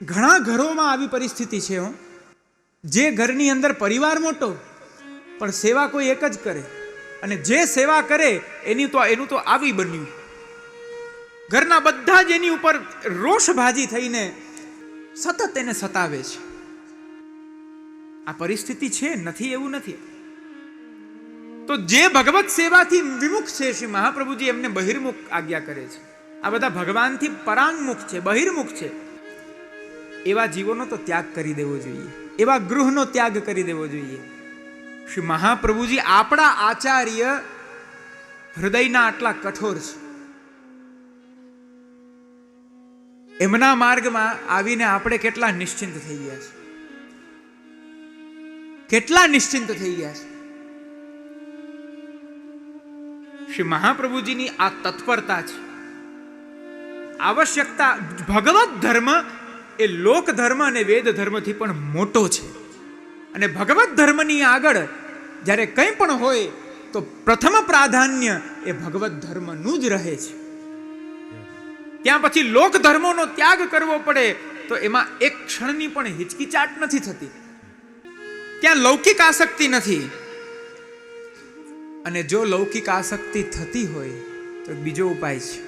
ઘણા ઘરોમાં આવી પરિસ્થિતિ છે હો, જે ઘરની અંદર પરિવાર મોટો પણ સેવા કોઈ એક જ કરે, અને જે સેવા કરે એનું તો આવી બન્યું. ઘરના બધા જ એની ઉપર રોષભાજી થઈને સતત એને સતાવે છે. આ પરિસ્થિતિ છે, નથી એવું નથી. તો જે ભગવત સેવાથી વિમુખ છે, શ્રી મહાપ્રભુજી એમને બહિર્મુખ આજ્ઞા કરે છે. આ બધા ભગવાનથી પરાંગમુખ છે, બહિર્મુખ છે. એવા જીવોનો તો ત્યાગ કરી દેવો જોઈએ, એવા ગૃહનો ત્યાગ કરી દેવો જોઈએ. શ્રી મહાપ્રભુજી આપણા આચાર્ય હૃદયના આટલા કઠોર છે. એમના માર્ગમાં આવીને આપણે કેટલા નિશ્ચિંત થઈ ગયા છે, કેટલા નિશ્ચિંત થઈ ગયા છે. શ્રી મહાપ્રભુજીની આ તત્પરતા છે, આવશ્યકતા. ભગવત ધર્મ એ લોક ધર્મ અને વેદ ધર્મથી પણ મોટો છે. અને ભગવત ધર્મની આગળ જ્યારે કંઈ પણ હોય તો પ્રથમ પ્રાધાન્ય એ ભગવત ધર્મનું જ રહે છે. ત્યાં પછી લોક ધર્મોનો ત્યાગ કરવો પડે તો એમાં એક ક્ષણની પણ હિચકિચાટ નથી થતી. ત્યાં લૌકિક આસક્તિ નથી. અને જો લૌકિક આસક્તિ થતી હોય તો બીજો ઉપાય છે,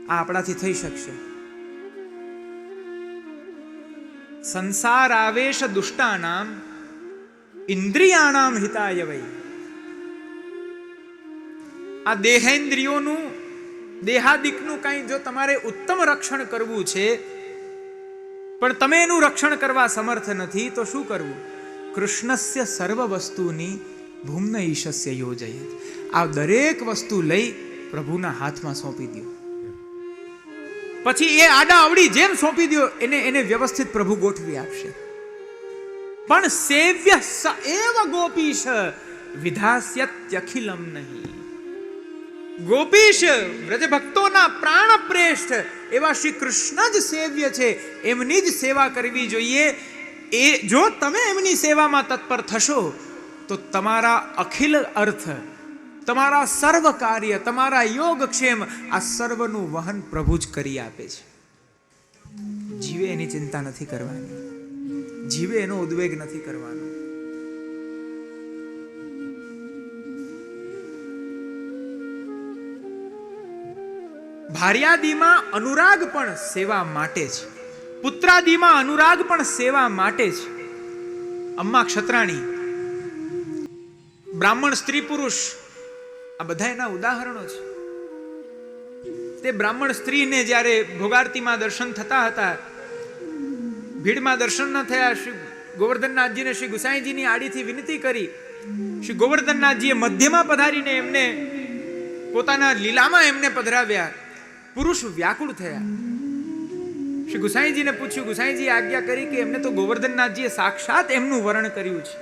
આ આપણાથી થઈ શકશે. સંસાર આવેશ દુષ્ટાનામ ઇન્દ્રિયાણામ હિતાય વૈ. આ દેહેન્દ્રિયોનું, દેહાદિકનું કંઈ જો તમારે ઉત્તમ રક્ષણ કરવું છે પણ તમે એનું રક્ષણ કરવા સમર્થ નથી તો શું કરવું? કૃષ્ણસ્ય સર્વ વસ્તુની ભૂમ્ન ઈશસ્ય યોજયત. આ દરેક વસ્તુ લઈ પ્રભુના હાથમાં સોંપી દો. પછી એ આડા અવળી જેમ સોંપી દો એને વ્યવસ્થિત પ્રભુ ગોઠવી આપશે. પણ સેવ્ય સ એવ ગોપીશ વિધાસ્યત્યખિલમ નહીં. ગોપીશ વ્રજ ભક્તોના પ્રાણ પ્રેષ્ઠ એવા શ્રી કૃષ્ણ જ સેવ્ય છે, એમની જ સેવા કરવી જોઈએ. એ જો તમે એમની સેવામાં તત્પર થશો તો તમારા અખિલ અર્થ, તમારા સર્વ કાર્ય, તમારા યોગક્ષેમ આ સર્વનું વહન પ્રભુ જ કરી આપે છે. જીવે એની ચિંતા નથી કરવાની, જીવે એનો ઉદ્વેગ નથી કરવાનો. ભાર્યાદીમાં અનુરાગ પણ સેવા માટે છે, પુત્રાદીમાં અનુરાગ પણ સેવા માટે છે. અમ્મા ક્ષત્રાણી, બ્રાહ્મણ સ્ત્રી પુરુષ, આ બધા એના ઉદાહરણો છે. તે બ્રાહ્મણ સ્ત્રીને જ્યારે ભોગારતીમાં દર્શન થતા હતા, ભીડમાં દર્શન ન થયા, શ્રી ગોવર્ધનનાથજીને શ્રી ગુસાઈજીની આડીથી વિનંતી કરી. શ્રી ગોવર્ધનનાથજીએ મધ્યમાં પધારીને એમને પોતાના લીલામાં એમને પધરાવ્યા. પુરુષ વ્યાકુળ થયા. શ્રી ગુસાઈજીને પૂછ્યું, ગુસાઈજી આજ્ઞા કરી કે એમને તો ગોવર્ધનનાથજીએ સાક્ષાત એમનું વર્ણન કર્યું છે,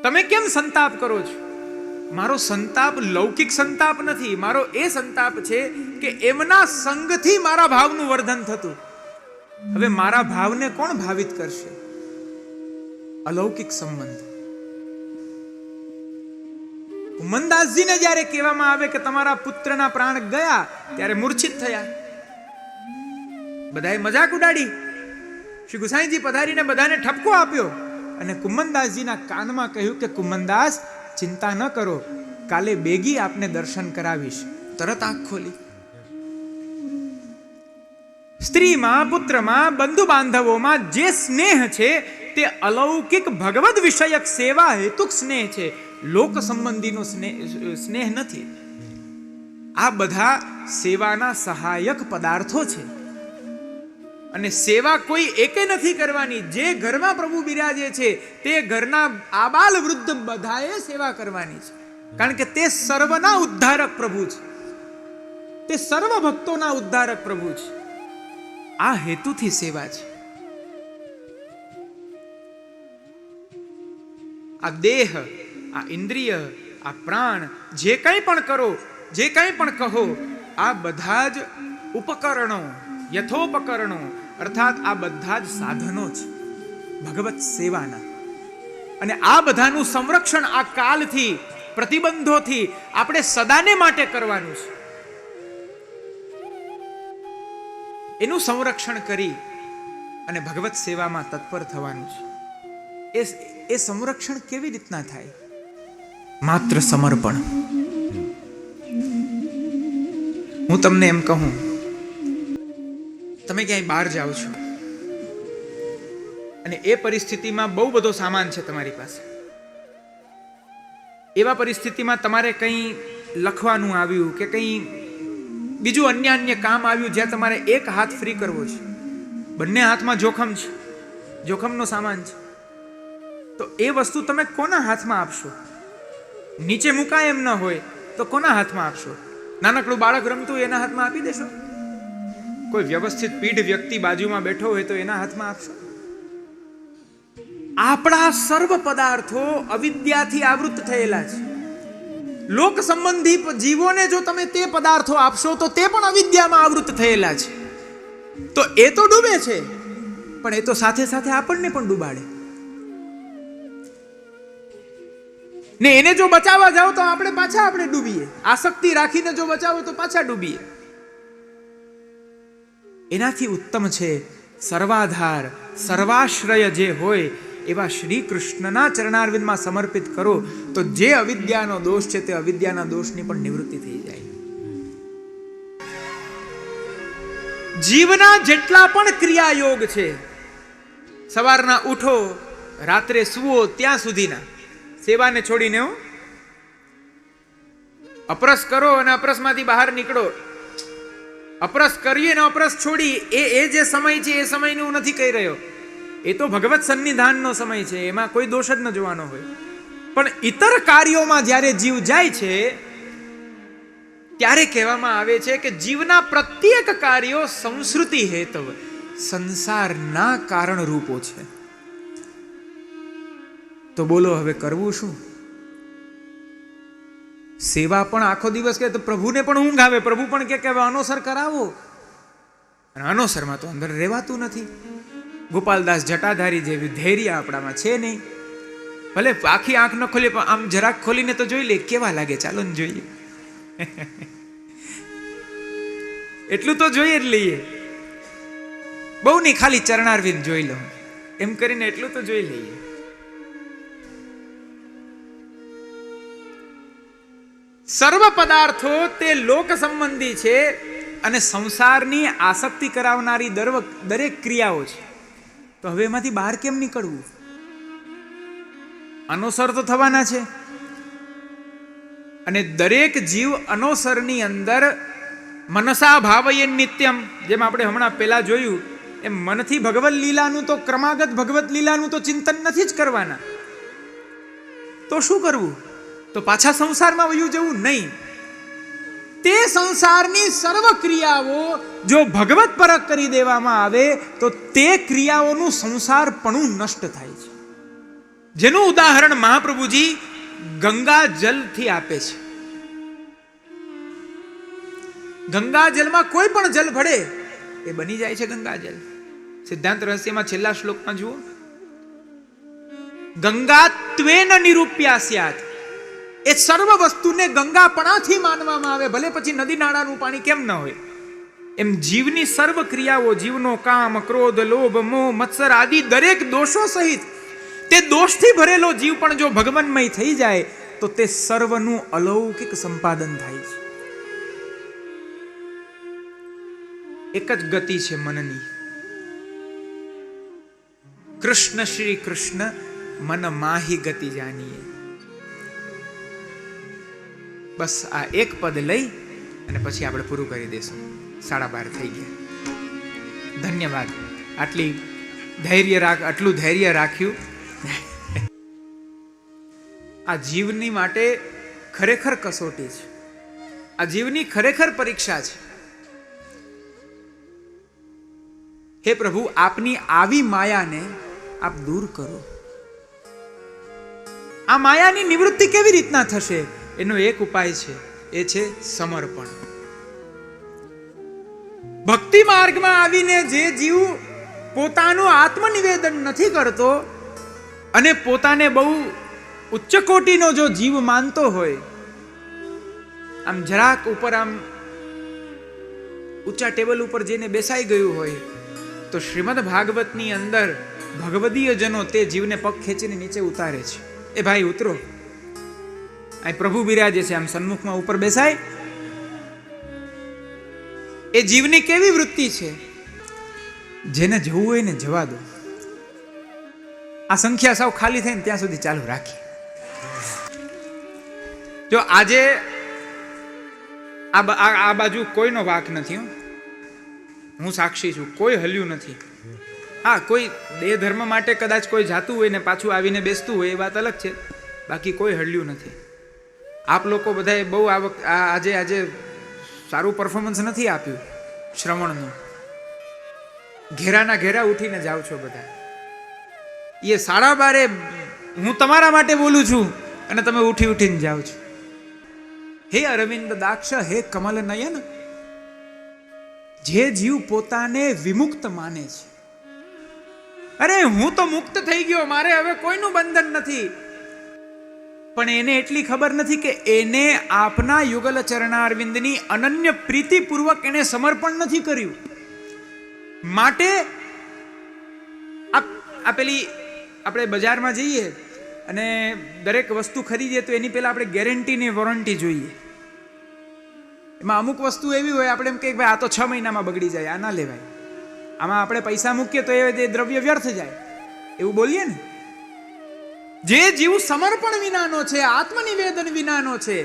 તમે કેમ સંતાપ કરો છો? મારો સંતાપ લૌકિક સંતાપ નથી, મારો એ સંતાપ છે કે એમના સંગથી મારા ભાવનું વર્ધન થતું. હવે મારા ભાવને કોણ ભાવિત કરશે? અલૌકિક સંબંધ. કુમનદાસજીને જ્યારે કહેવામાં આવે કે તમારા પુત્રના પ્રાણ ગયા, ત્યારે મૂર્છિત થયા. બધાએ મજાક ઉડાડી. શ્રી ગુસાઈજી પધારીને બધાને ઠપકો આપ્યો અને કુમનદાસજીના કાનમાં કહ્યું કે કુમનદાસ ચિંતા ન કરો, કાલે બેગી આપને દર્શન કરાવીશ. તરત આંખ ખોલી. સ્ત્રીમાં, પુત્રમાં, બંધુ બાંધવોમાં જે સ્નેહ છે તે અલૌકિક ભગવદ વિષયક સેવા હેતુક સ્નેહ છે, લોક સંબંધીનો સ્નેહ નથી. આ બધા સેવાના સહાયક પદાર્થો છે. અને સેવા કોઈ એકે નથી કરવાની. જે ઘરમાં પ્રભુ બિરાજે છે તે ઘરના આબાલ વૃદ્ધ બધાએ સેવા કરવાની છે, કારણ કે તે સર્વના ઉદ્ધારક પ્રભુ છે, તે સર્વ ભક્તોના ઉદ્ધારક પ્રભુ છે. આ હેતુથી સેવા છે. આ દેહ, આ ઇન્દ્રિય, આ પ્રાણ, જે કંઈ પણ કરો, જે કંઈ પણ કહો, આ બધા જ ઉપકરણો, યથોપકરણો, અર્થાત આ બધા જ સાધનો છે ભગવત સેવાના. અને આ બધાનું સંરક્ષણ આ કાલથી, પ્રતિબંધોથી આપણે સદાને માટે કરવાનું છે. એનું સંરક્ષણ કરી અને ભગવત સેવામાં તત્પર થવાનું છે. એ સંરક્ષણ કેવી રીતના થાય? માત્ર સમર્પણ. હું તમને એમ કહું, તમે ક્યાંય બહાર જાઓ છો અને એ પરિસ્થિતિમાં બહુ બધો સામાન છે તમારી પાસે. એવા પરિસ્થિતિમાં તમારે કંઈ લખવાનું આવ્યું કે કંઈ બીજું અન્ય કામ આવ્યું જ્યાં તમારે એક હાથ ફ્રી કરવો છે, બંને હાથમાં જોખમ છે, જોખમનો સામાન છે, તો એ વસ્તુ તમે કોના હાથમાં આપશો? નીચે મુકાય એમ ન હોય તો કોના હાથમાં આપશો? નાનકડું બાળક રમતું એના હાથમાં આપી દેશો? કોઈ વ્યવસ્થિત પીઢ વ્યક્તિ બાજુમાં બેઠો હોય તો એના હાથમાં આપશો? આપણા સર્વ પદાર્થો અવિદ્યાથી આવૃત થયેલા છે. લોક સંબંધી જીવોને જો તમે તે પદાર્થો આપશો તો તે પણ અવિદ્યામાં આવૃત થયેલા છે. તો એ તો ડૂબે છે, પણ એ તો સાથે સાથે આપણને પણ ડૂબાડે. ને એને જો બચાવવા જાઓ તો આપણે ડૂબીએ. આસક્તિ રાખીને જો બચાવો તો પાછા ડૂબીએ. એનાથી ઉત્તમ છે સર્વાધાર સર્વાશ્રય જે હોય એવા શ્રી કૃષ્ણના ચરણારવિંદમાં સમર્પિત કરો તો જે અવિદ્યાનો દોષ છે તે અવિદ્યાના દોષની પણ નિવૃત્તિ થઈ જાય. જીવના જેટલા પણ ક્રિયાયોગ છે, સવારના ઉઠો રાત્રે સુવો ત્યાં સુધીના, સેવાને છોડીને અપરસ કરો અને અપરસમાંથી બહાર નીકળો. અપરસ કરીએ ને અપરસ છોડી એ જે સમય છે એ સમયને હું નથી કહી રહ્યો. એ તો ભગવત સન્નિધાનનો સમય છે, એમાં કોઈ દોષ જ ન જોવાનો હોય. પણ ઇતર કાર્યોમાં જ્યારે જીવ જાય છે ત્યારે કહેવામાં આવે છે કે જીવના પ્રત્યેક કાર્યો સંસ્કૃતિ હેતવ સંસારના કારણ રૂપો છે. તો બોલો હવે કરવું શું? સેવા પણ આખો દિવસ કે તો પ્રભુને પણ ઊંઘ આવે, પ્રભુ પણ કે હવે અનોસર કરાવો, અને અનોસરમાં તો અંદર રહેવાતું નથી. ગોપાલદાસ જટાધારી જેવી ધૈર્ય આપણામાં છે નહીં. ભલે આખી આંખ ન ખોલી પણ આમ જરાક ખોલીને તો જોઈ લે કેવા લાગે, ચાલો ને જોઈએ. એટલું તો જોઈએ જ લઈએ. બહુ નહીં, ખાલી ચરણારવિંદ જોઈ લો એમ કરીને એટલું તો જોઈ લઈએ. સર્વ પદાર્થો તે લોક સંબંધી છે અને સંસારની આસક્તિ કરાવનારી દરેક ક્રિયાઓ છે. તો હવે એમાંથી બહાર કેમ નીકળવું? અનોસર તો થવાના છે, અને દરેક જીવ અનોસરની અંદર મનસા ભાવયે નિત્યમ, જેમ આપણે હમણાં પહેલા જોયું એમ મનથી ભગવત લીલાનું તો ક્રમાગત ભગવત લીલાનું તો ચિંતન નથી જ કરવાના. તો શું કરવું? તો પાછા સંસારમાં વયું જવું નહીં. તે સંસારની સર્વ ક્રિયાઓ જો ભગવત પરક કરી દેવામાં આવે તો તે ક્રિયાઓનું સંસારપણું નષ્ટ થાય છે. જેનું ઉદાહરણ મહાપ્રભુજી ગંગા જલથી આપે છે. ગંગા જલમાં કોઈ પણ જલ ભળે એ બની જાય છે ગંગા જલ. સિદ્ધાંત રહસ્યમાં છેલ્લા શ્લોકમાં જુઓ, ગંગા ત્વેન નિરૂપ્યા સ્યાત. એ સર્વ વસ્તુને ગંગાપણાથી માનવામાં આવે, ભલે પછી નદી નાળાનું પાણી કેમ ન હોય. એમ જીવની સર્વ ક્રિયાઓ, જીવનો કામ, ક્રોધ, લોભ, મોહ, મત્સર આદિ દરેક દોષો સહિત તે દોષથી ભરેલો જીવ પણ જો ભગવાનમય થઈ જાય તો તે સર્વનું અલૌકિક સંપાદન થાય છે. એક જ ગતિ છે મનની, કૃષ્ણ શ્રી કૃષ્ણ મન માહી ગતિ જાનીએ. બસ આ એક પદ લઈ અને પછી આપણે પૂરું કરી દઈશું. 12:30 થઈ ગયા. ધન્યવાદ. આટલું ધૈર્ય રાખ્યું. આ જીવની માટે ખરેખર કસોટી છે, આ જીવની ખરેખર પરીક્ષા છે. હે પ્રભુ, આપની આવી માયાને આપ દૂર કરો. આ માયાની નિવૃત્તિ કેવી રીતના થશે? એનો એક ઉપાય છે, એ છે સમર્પણ. ભક્તિ માર્ગમાં આવીને જે જીવ પોતાનું આત્મનિવેદન નથી કરતો અને પોતાને બહુ ઉચ્ચ કોટીનો જો જીવ માનતો હોય, આમ જરાક ઉપર આમ ઊંચા ટેબલ ઉપર જઈને બેસાઈ ગયું હોય તો શ્રીમદ ભાગવતની અંદર ભગવદીય જનો તે જીવને પગ ખેંચીને નીચે ઉતારે છે. એ ભાઈ ઉતરો, અહીં પ્રભુ બિરાજે છે, આમ સન્મુખમાં ઉપર બેસાય. એ જીવની કેવી વૃત્તિ છે? જેને જવું હોય ને જવા દો. આ સંખ્યા સાવ ખાલી થાય ને ત્યાં સુધી ચાલુ રાખી. જો આજે આ બાજુ કોઈનો વાંક નથી, હું સાક્ષી છું, કોઈ હલ્યું નથી. હા, કોઈ દેહ ધર્મ માટે કદાચ કોઈ જાતું હોય ને પાછું આવીને બેસતું હોય એ વાત અલગ છે, બાકી કોઈ હલ્યું નથી. આપ લોકો બધાએ બહુ આજે સારું પરફોર્મન્સ નથી આપ્યું શ્રવણનું. ઘેરાના ઘેરા ઉઠીને જાઓ છો બધા. એ 12:30 હું તમારા માટે બોલું છું અને તમે ઉઠીને જાઓ છો. હે અરવિંદ દાક્ષ, હે કમલ નયન, જે જીવ પોતાને વિમુક્ત માને છે, અરે હું તો મુક્ત થઈ ગયો, મારે હવે કોઈનું બંધન નથી, પણ એને એટલી ખબર નથી કે એને આપના યુગલ ચરણારવિંદની અનન્ય પ્રીતિપૂર્વક એને સમર્પણ નથી કર્યું. માટે આ પેલી આપણે બજારમાં જઈએ અને દરેક વસ્તુ ખરીદીએ તો એની પહેલા આપણે ગેરંટી ને વોરંટી જોઈએ. એમાં અમુક વસ્તુ એવી હોય આપણે એમ કે ભાઈ આ તો 6 મહિનામાં બગડી જાય, આ ના લેવાય. આમાં આપણે પૈસા મૂકીએ તો એ દ્રવ્ય વ્યર્થ જાય, એવું બોલીએ ને. જે જીવ સમર્પણ વિનાનો છે, આત્મનિવેદન વિનાનો છે,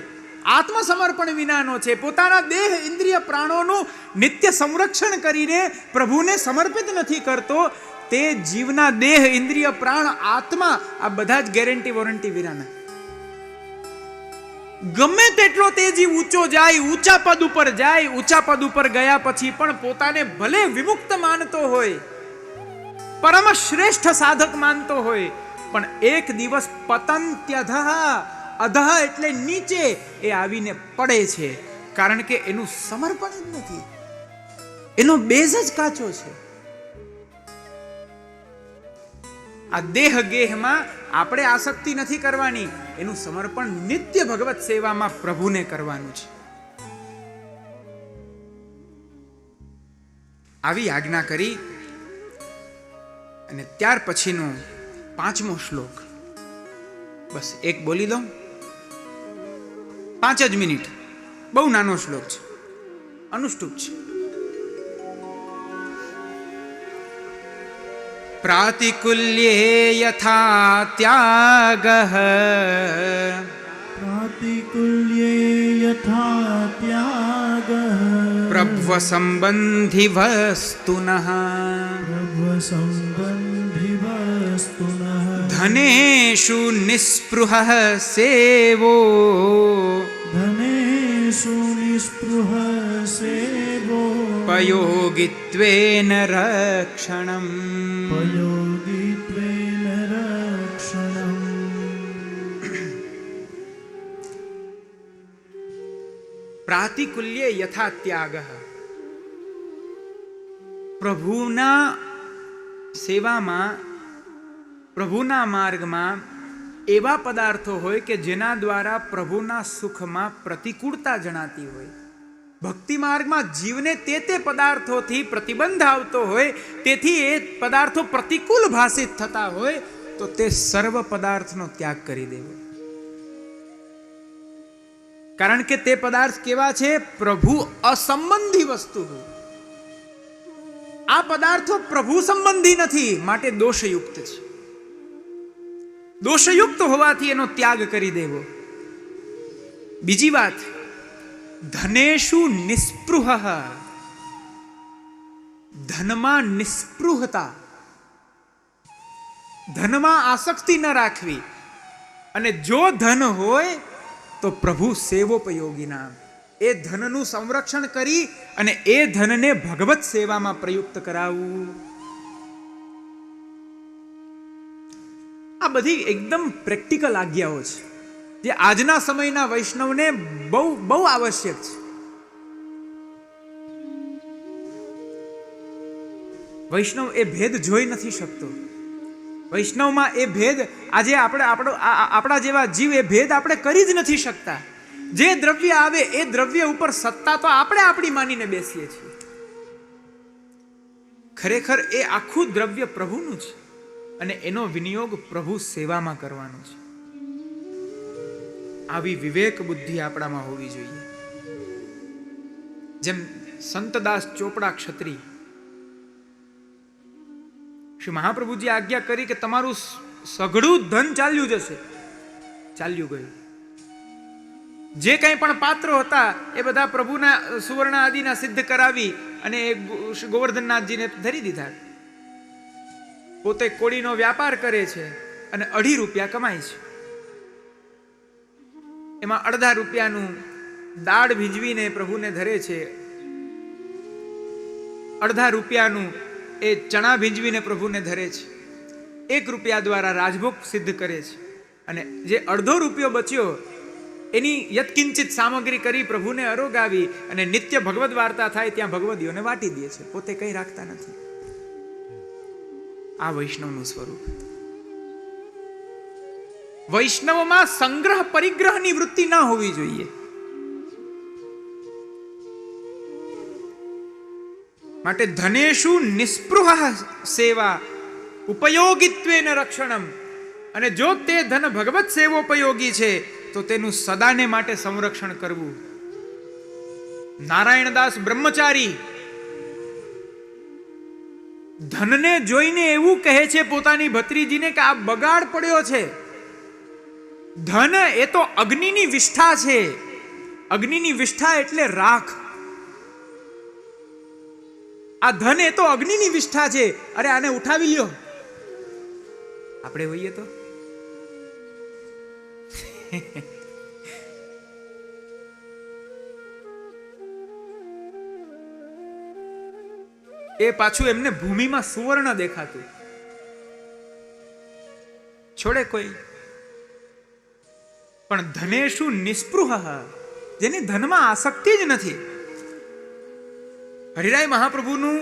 આત્મસમર્પણ વિનાનો છે, પોતાના દેહ ઇન્દ્રિય પ્રાણોનું નિત્ય સંરક્ષણ કરીને પ્રભુને સમર્પિત નથી કરતો, તે જીવના દેહ ઇન્દ્રિય પ્રાણ આત્મા આ બધા જ ગેરંટી વોરંટી વિનાના. ગમે તેટલો તે જીવ ઊંચો જાય, ઊંચા પદ ઉપર જાય, ઊંચા પદ ઉપર ગયા પછી પણ પોતાને ભલે વિમુક્ત માનતો હોય, પરમ શ્રેષ્ઠ સાધક માનતો હોય, પણ એક દિવસ પતંત્યધઃ, અધઃ એટલે નીચે, એ આવીને પડે છે. કારણ કે એનું સમર્પણ જ નથી, એનો બેઝ જ કાચો છે. આ દેહ ગેહમાં આપણે આસક્તિ નથી કરવાની, એનું સમર્પણ નિત્ય ભગવત સેવામાં પ્રભુને કરવાનું છે. આવી આજ્ઞા કરી અને ત્યાર પછીનો 5મો શ્લોક બસ એક બોલી દઉં, 5 જ મિનિટ, બહુ નાનો શ્લોક છે, અનુષ્ટુપ છે. પ્રાતિકુલ્યે યથા ત્યાગઃ, પ્રાતિકુલ્યે યથા ત્યાગઃ, પ્રભ્વ સંબંધિ વસ્તુનઃ, પ્રભ્વ સંબંધિ વસ્તુનઃ, ધનેષુ નિસ્પૃહ સેવો, ધનેષુ નિસ્પૃહ સેવો, પયોગિત્વેન રક્ષણમ, પયોગિત્વેન રક્ષણમ. પ્રાતિકુલ્યે યથા ત્યાગઃ, પ્રભુના સેવામાં, પ્રભુના માર્ગમાં એવા પદાર્થો હોય કે જેના દ્વારા પ્રભુના સુખમાં પ્રતિકૂળતા જણાતી હોય. ભક્તિ માર્ગમાં જીવને તે પદાર્થોથી પ્રતિબંધ આવતો હોય, તેથી એ પદાર્થો પ્રતિકૂળ ભાષિત થતા હોય તો તે સર્વ પદાર્થનો ત્યાગ કરી દેવો. કારણ કે તે પદાર્થ કેવા છે? પ્રભુ અસંબંધી વસ્તુ. આ પદાર્થો પ્રભુ સંબંધી નથી, માટે દોષયુક્ત છે. દોષયુક્ત હોવાથી એનો ત્યાગ કરી દેવો. બીજી વાત, ધનેષુ નિસ્પૃહ, ધનમાં નિસ્પૃહતા, ધનમાં આસક્તિ ન રાખવી. અને જો ધન હોય તો પ્રભુ સેવોપયોગીના, એ ધનનું સંરક્ષણ કરી અને એ ધનને ભગવત સેવામાં પ્રયુક્ત કરાવવું. આ બધી એકદમ પ્રેક્ટિકલ આજ્ઞાઓ છે જે આજના સમયના વૈષ્ણવને બહુ બહુ આવશ્યક છે. વૈષ્ણવ એ ભેદ જોઈ નથી શકતો. વૈષ્ણવમાં એ ભેદ આજે આપણા જેવા જીવ એ ભેદ આપણે કરી જ નથી શકતા. જે દ્રવ્ય આવે એ દ્રવ્ય ઉપર સત્તા તો આપણે આપણી માનીને બેસીએ છીએ. ખરેખર એ આખું દ્રવ્ય પ્રભુનું છે અને એનો વિનિયોગ પ્રભુ સેવામાં કરવાનો છે. આવી વિવેક બુદ્ધિ આપણામાં હોવી જોઈએ. જેમ સંતદાસ ચોપડા ક્ષત્રિય, શ્રી મહાપ્રભુજી આજ્ઞા કરી કે તમારું સઘળું ધન ચાલ્યું જશે. ચાલ્યું ગયું. જે કંઈ પણ પાત્રો હતા એ બધા પ્રભુના સુવર્ણ આદિના સિદ્ધ કરાવી અને ગોવર્ધનનાથજીને ધરી દીધા. પોતે કોળીનો વ્યાપાર કરે છે અને 2.5 રૂપિયા કમાય છે. એમાં 1/2 રૂપિયાનું દાળ ભીંજવીને પ્રભુને ધરે છે, 1/2 રૂપિયાનું એ ચણા ભીંજવીને પ્રભુને ધરે છે, 1 રૂપિયા દ્વારા રાજભોગ સિદ્ધ કરે છે અને જે 1/2 રૂપિયો બચ્યો એની યત્કિંચિત સામગ્રી કરી પ્રભુને અરોગાવી અને નિત્ય ભગવદ વાર્તા થાય ત્યાં ભગવદીઓને વાટી દે છે. પોતે કંઈ રાખતા નથી. આ વૈષ્ણવનું સ્વરૂપ. વૈષ્ણવમાં સંગ્રહ પરિગ્રહની વૃત્તિ ના હોવી જોઈએ. માટે ધનેષુ નિસ્પૃહ સેવા ઉપયોગિત્વેન રક્ષણમ. અને જો તે ધન ભગવત સેવોપયોગી છે તો તેનું સદાને માટે સંરક્ષણ કરવું. નારાયણદાસ બ્રહ્મચારી ધનને જોઈને એવું કહે છે પોતાની ભત્રીજીને કે આ બગાડ પડ્યો છે. ધન એ તો અગ્નિની વિષ્ઠા છે. અગ્નિની વિષ્ઠા એટલે રાખ. આ ધન એ તો અગ્નિની વિષ્ઠા છે. અરે આને ઉઠાવી લ્યો. આપણે હોઈએ તો એ પાછું એમને ભૂમિમાં સુવર્ણ દેખાતું. છોડે કોઈ. પણ ધનેષુ નિસ્પૃહ, જેની ધનમાં આસક્તિ જ નથી. હરિરાય મહાપ્રભુનું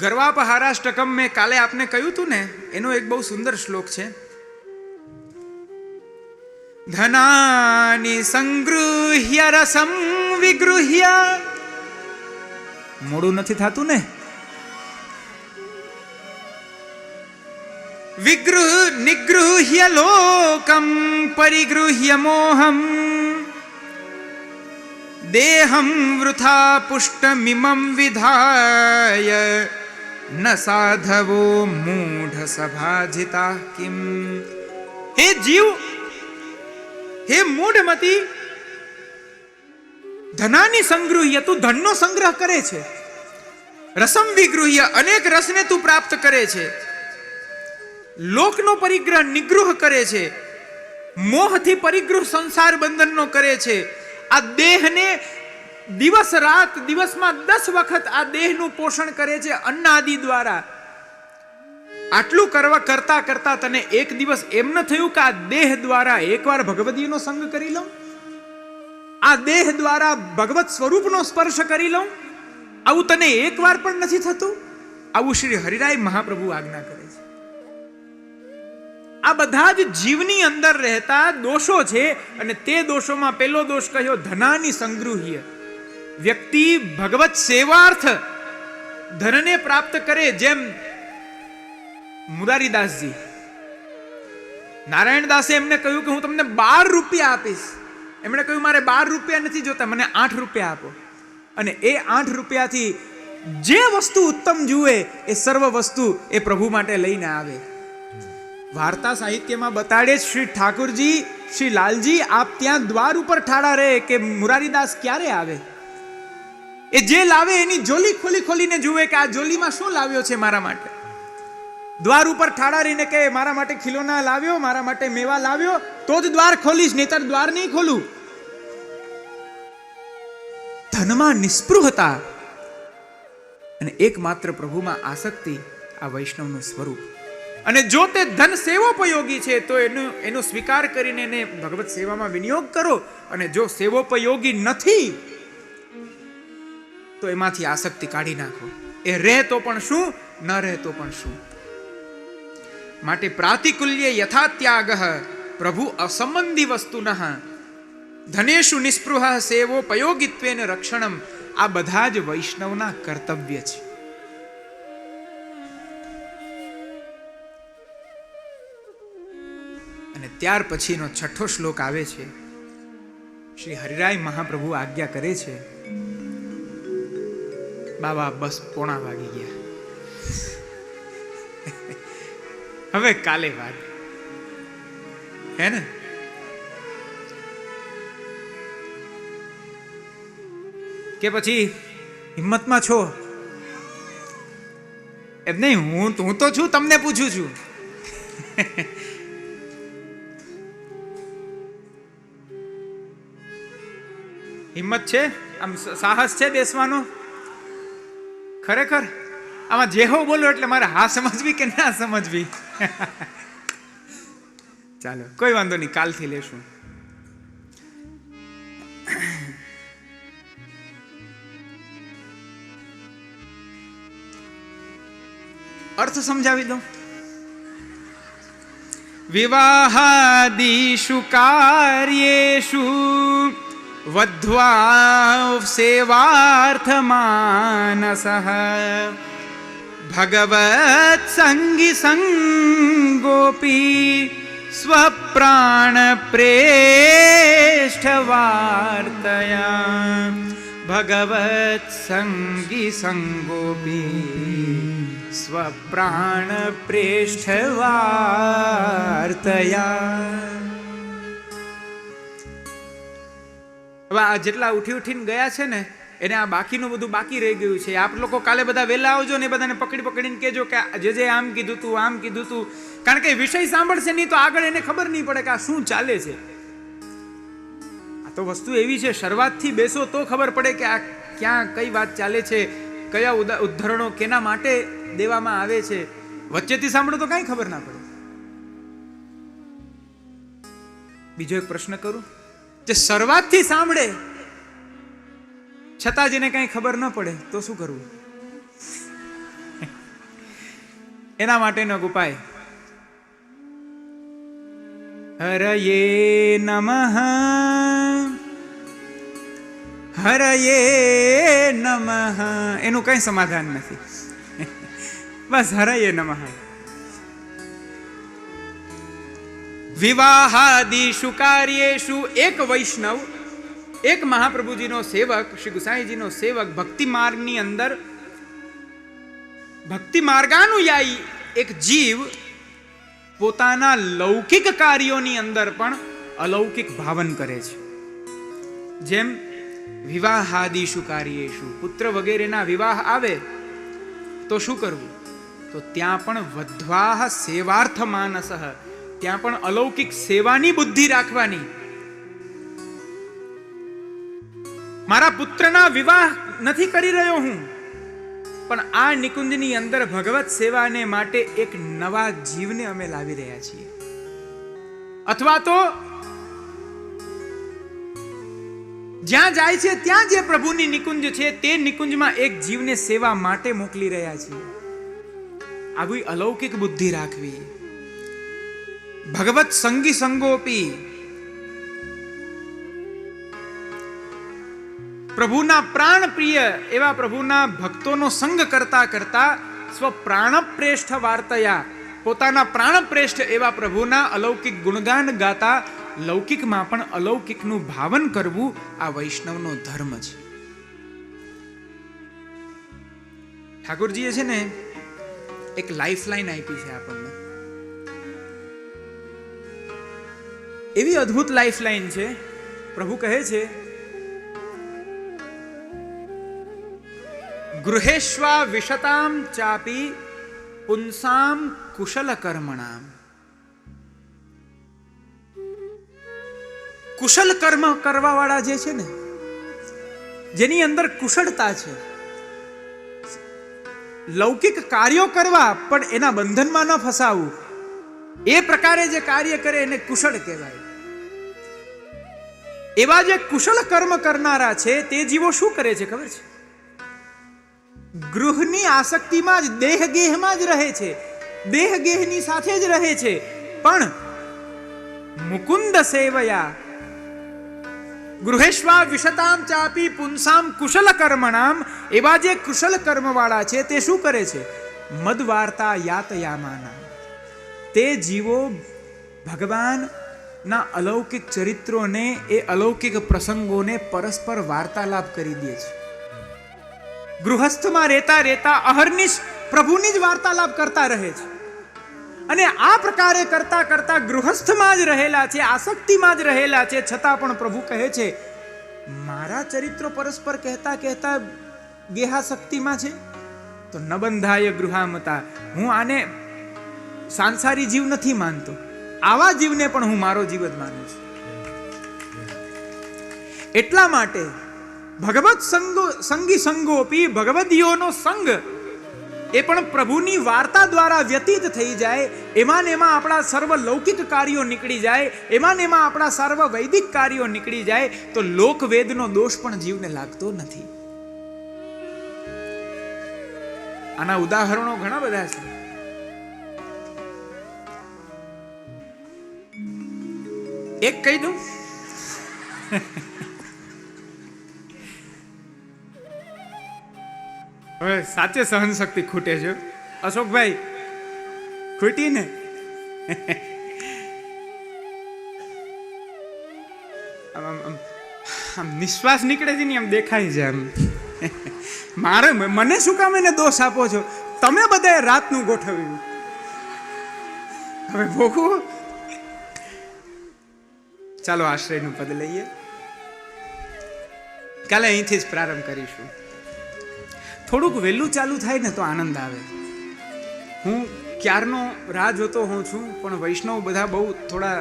ગર્વાપહારાષ્ટકમ મેં કાલે આપને કહ્યું હતું ને, એનો એક બહુ સુંદર શ્લોક છે. ધનાની સંગૃહ્ય રસમ વિગૃહ્ય. મોડું નથી થાતું ને? નિગૃહ્ય લોકમ પરિગૃહ્ય મોહમ દેહમ વૃથા પુષ્ટમિમં વિધાય ન સાધવો મૂઢ સભાજિતા કિમ. હે જીવ, હે મૂઢમતી, ધનાની સંગૃહ્ય, તું ધનનો સંગ્રહ કરે છે. રસમ વિગૃહ્ય, અનેક રસને તું પ્રાપ્ત કરે છે. લોકનો પરિગ્રહ નિગૃહ કરે છે. મોહથી પરિગ્રહ સંસાર બંધનનો કરે છે. આ દેહને દિવસ રાત, દિવસમાં 10 વખત આ દેહનું પોષણ કરે છે અન્ન આદિ દ્વારા. આટલું કરતા કરતા તને એક દિવસ એમ ન થયું કે આ દેહ દ્વારા એકવાર ભગવદીનો સંગ કરી લઉં, આ દેહ દ્વારા ભગવત સ્વરૂપનો સ્પર્શ કરી લઉં? આવું તને એકવાર પણ નથી થતું? આવું શ્રી હરિરાય મહાપ્રભુ આજ્ઞા કરે છે. આ બધા જ જીવની અંદર રહેતા દોષો છે અને તે દોષોમાં પહેલો દોષ કહ્યો ધનાની સંગૃહ્ય. વ્યક્તિ ભગવત સેવાર્થ ધનને પ્રાપ્ત કરે. જેમ મુરારીદાસજી, નારાયણદાસે એમને કહ્યું કે હું તમને 12 રૂપિયા આપીશ. એમણે કહ્યું મારે 12 રૂપિયા નથી જોતા, મને 8 રૂપિયા આપો. અને એ 8 રૂપિયાથી જે વસ્તુ ઉત્તમ જુએ એ સર્વ વસ્તુ એ પ્રભુ માટે લઈને આવે. વાર્તા સાહિત્યમાં બતાડે શ્રી ઠાકુરજી, શ્રી લાલજી આપ ત્યાં દ્વાર ઉપર ઠાડા રહે કે મુરારીદાસ ક્યારે આવે. એ જે લાવે એની જોલી ખોલી ખોલીને જુએ કે આ જોલીમાં શું લાવ્યો છે મારા માટે. દ્વાર ઉપર ઠાડા રહીને કે મારા માટે ખીલોના લાવ્યો, મારા માટે મેવા લાવ્યો, તો જ દ્વાર ખોલીશ, નહીતર દ્વાર નહીં ખોલું. ધનમાં નિસ્પૃહતા અને એકમાત્ર પ્રભુમાં આસક્તિ આ વૈષ્ણવનું સ્વરૂપ. અને જો તે ધન સેવોપયોગી છે તો એનો સ્વીકાર કરીને એને ભગવત સેવામાં વિનિયોગ કરો. અને જો સેવોપયોગી નથી તો એમાંથી આસક્તિ કાઢી નાખો. એ રહે તો પણ શું, ન રહે તો પણ શું. માટે પ્રાતિકુલ્ય યથા ત્યાગ પ્રભુ અસંબંધી વસ્તુનઃ ધનેષુ નિસ્પૃહ સેવોપયોગિત્વેન રક્ષણમ. આ બધા જ વૈષ્ણવના કર્તવ્ય છે. અને ત્યાર પછીનો 6ઠ્ઠો શ્લોક આવે છે. શ્રી હરિરાય મહાપ્રભુ આજ્ઞા કરે છે, બાબા બસ પોણા વાગી ગયા, હવે કાલે વાત હે ને. કે પછી હિંમતમાં છો? એમ નહીં, હું તો છું, તમને પૂછું છું. હિંમત છે, આમ સાહસ છે બેસવાનો? ખરેખર આમાં જે હો બોલો એટલે મારે હા સમજવી કે ના સમજવી? ચાલો કોઈ વાંધો નહીં, કાલથી લેશું. અર્થ સમજાવી દો. વિવાહાદિષુ કાર્યેષુ વધ્વા સેવાર્થમાનસઃ ભગવત સંગી સંગોપી સ્વપ્રાણ પ્રેષ્ઠવાર્તયા. ભગવત સંગી સંગોપી સ્વપ્રાણ પ્રેષ્ઠવાર્તયા. હવે આ જેટલા ઉઠી ઉઠીને ગયા છે ને, એને આ બાકીનું બધું બાકી રહી ગયું છે. આપ લોકો કાલે બધા વહેલા આવજો ને, બધાને પકડીને કહેજો કે જે આમ કીધું તું, આમ કીધું તું. કારણ કે વિષય સાંભળશે નહીં તો આગળ એને ખબર નહીં પડે કે આ શું ચાલે છે. આ તો વસ્તુ એવી છે, શરૂઆતથી બેસો તો ખબર પડે કે આ ક્યાં કઈ વાત ચાલે છે, કયા ઉદ્ધરણો કેના માટે દેવામાં આવે છે. વચ્ચેથી સાંભળો તો કઈ ખબર ના પડે. બીજો એક પ્રશ્ન કરું, જે શરૂઆતથી સાંભળે છતાં જેને કઈ ખબર ન પડે તો શું કરવું? એના માટેનો ઉપાય હરયે નમઃ, હરયે નમઃ. એનું કઈ સમાધાન નથી, બસ હરયે નમઃ. વિવાહાદિષુ કાર્યેષુ, એક વૈષ્ણવ, એક મહાપ્રભુજીનો સેવક, શ્રી ગુસાઈજીનો સેવક, ભક્તિ માર્ગની અંદર ભક્તિ માર્ગાનુયાયી એક જીવ પોતાના લૌકિક કાર્યોની અંદર પણ અલૌકિક ભાવન કરે છે. જેમ વિવાહાદિષુ કાર્યેષુ, પુત્ર વગેરેના વિવાહ આવે તો શું કરવું? તો ત્યાં પણ વધ્વાહ સેવાર્થ માનસઃ, ત્યાં પણ અલૌકિક સેવાની બુદ્ધિ રાખવાની. મારા પુત્રના વિવાહ નથી કરી રહ્યો હું, પણ આ નિકુંજની અંદર ભગવત સેવાને માટે એક નવા જીવને અમે લાવી રહ્યા છીએ. અથવા તો જ્યાં જાય છે ત્યાં જે પ્રભુની નિકુંજ છે તે નિકુંજમાં એક જીવને સેવા માટે મોકલી રહ્યા છીએ. આવી અલૌકિક બુદ્ધિ રાખવી. ભગવત સંગી સંગોપી, પ્રભુના પ્રાણ પ્રિય એવા પ્રભુના ભક્તોનો સંગ કરતા કરતા સ્વ પ્રાણ પ્રેષ્ઠ વાર્તયા, પોતાના પ્રાણ પ્રેષ્ઠ એવા પ્રભુના અલૌકિક ગુણગાન ગાતા લૌકિકમાં પણ અલૌકિકનું ભાવન કરવું આ વૈષ્ણવનો ધર્મ છે. ઠાકોરજીએ છે ને એક લાઈફ લાઈન આપી છે આપણને. એવી અદ્ભુત લાઈફ લાઈન છે. પ્રભુ કહે છે, ગૃહેશ્વા વિશતામ ચાપી પુંસામ કુશલ કર્મણામ. કુશલ કર્મ કરવા વાળા જે છે ને, જેની અંદર કુશળતા છે, લૌકિક કાર્યો કરવા પણ એના બંધનમાં ન ફસાવું, એ પ્રકારે જે કાર્ય કરે એને કુશળ કહેવાય. એવા જે કુશળ કર્મ કરનારા છે તે જીવો શું કરે છે ખબર છે? ગૃહની આસક્તિમાં જ, દેહ ગેહમાં જ રહે છે, દેહ ગેહની સાથે જ રહે છે, પણ મુકુંદ સેવયા ગૃહેશ્વા વિશતામ ચાપી પુંસામ કુશલ કર્મણામ. એવા જે કુશલ કર્મ વાળા છે તે શું કરે છે? મદ વાર્તા યાતયામાના. તે જીવો ભગવાનના અલૌકિક ચરિત્રોને, એ અલૌકિક પ્રસંગોને પરસ્પર વાર્તાલાપ કરી દે છે. ગૃહસ્થમાં રહેતા રહેતા અહર્નિશ પ્રભુની જ વાર્તાલાપ કરતા રહે છે. અને આ પ્રકારે કરતા કરતા ગૃહસ્થમાં જ રહેલા છે, આસક્તિમાં જ રહેલા છે, છતાં પણ પ્રભુ કહે છે મારા ચરિત્રો પરસ્પર કહેતા કહેતા ગેહાશક્તિમાં છે તો ન બંધાય ગૃહામતા. હું આને સાંસારી જીવ નથી માનતો, આવા જીવને પણ હું મારો જીવ જ માનું છું. એટલા માટે ભગવત સંગી સંગોપી, ભગવદીઓનો સંગ એ પણ પ્રભુની વાર્તા દ્વારા વ્યતીત થઈ જાય. એમાં ને એમાં આપણા સર્વ લૌકિક કાર્યો નીકળી જાય, એમાં ને એમાં આપણા સર્વ વૈદિક કાર્યો નીકળી જાય, તો લોકવેદનો દોષ પણ જીવને લાગતો નથી. આના ઉદાહરણો ઘણા બધા છે. એક કહી દઉં. હવે સાચે સહન શક્તિ ખૂટે છે અશોકભાઈ, ખૂટી ને? આમ નિશ્વાસ નીકળે છે ને, આમ દેખાય છે. આમ મને શું કામ એને દોષ આપો છો? તમે બધાએ રાતનું ગોઠવ્યું, હવે ભોગવું. ચાલો આશ્રયનું પદ લઈએ. કાલે અહીંથી જ પ્રારંભ કરીશું. થોડુંક વહેલું ચાલુ થાય ને તો આનંદ આવે. હું ક્યારનો રાહ જોતો હોઉં છું, પણ વૈષ્ણવ બધા બહુ થોડા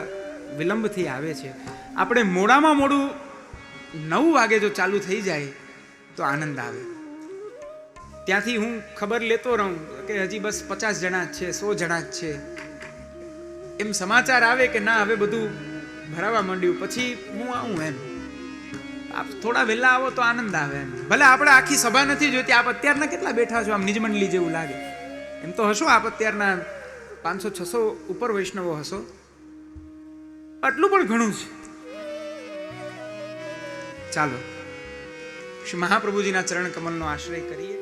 વિલંબથી આવે છે. આપણે મોડામાં મોડું 9 વાગે જો ચાલુ થઈ જાય તો આનંદ આવે. ત્યાંથી હું ખબર લેતો રહું કે હજી બસ 50 જણા જ છે, 100 જણા જ છે. એમ સમાચાર આવે કે ના હવે બધું ભરાવા માંડ્યું, પછી હું આવું. એમ આપ થોડા વહેલા આવો તો આનંદ આવે. એમ ભલે આપણે આખી સભા નથી જોઈતી, આપ અત્યારના કેટલા બેઠા છો, આમ નિજમંડલી જેવું લાગે. એમ તો હશો આપ અત્યારના 500-600 ઉપર વૈષ્ણવો હશો, આટલું પણ ઘણું છે. ચાલો શ્રી મહાપ્રભુજીના ચરણ કમલનો આશ્રય કરીએ.